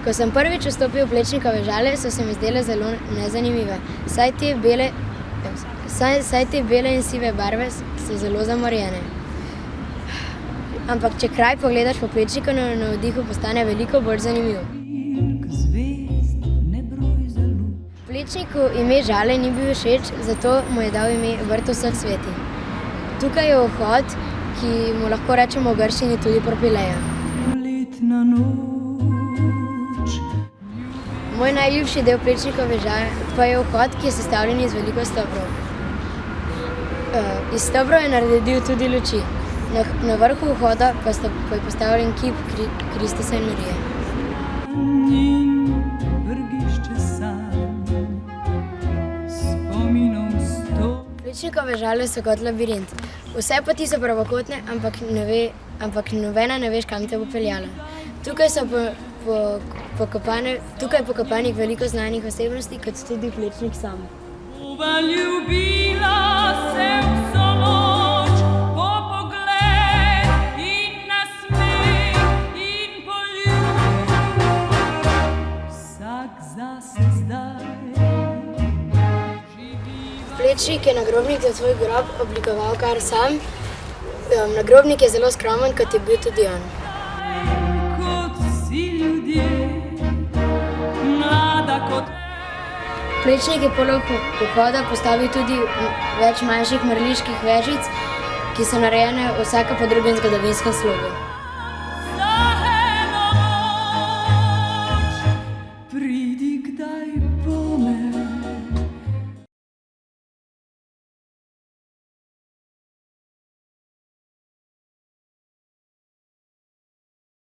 Ko sem prvič vstopil v Plečnikove Žale, so se mi zdele zelo nezanimive, saj te bele in sive barve so zelo zamorjene. Ampak če kraj pogledaš po Plečniku, na navdihu postane veliko bolj zanimiv. Plečniku ime Žale ni bil všeč, zato mu je dal ime Vrt vseh sveti. Tukaj je vhod, ki mu lahko rečemo v grščini tudi Propylaea. Moj najljubši del Plečnikove Žale pa je vhod, ki je sestavljen iz veliko stebrov. Iz stebrov je naredil tudi luči. Na vrhu vhoda pa je postavljen kip Kristusa in Marije. Plečnikove Žale so kot labirint. Vse poti so pravokotne, ampak nobena ne veš, kam te bo peljala. Tukaj so pokopanih veliko znanih osebnosti, kot tudi Plečnik sam. Plečnik je nagrobnik za svoj grob oblikoval kar sam. Nagrobnik je zelo skromen, kot je bil tudi on. Plečnik je poleg vhoda postavil tudi več manjših mrliških vežic, ki so narejene vsaka po drugem zgodovinskem slogu.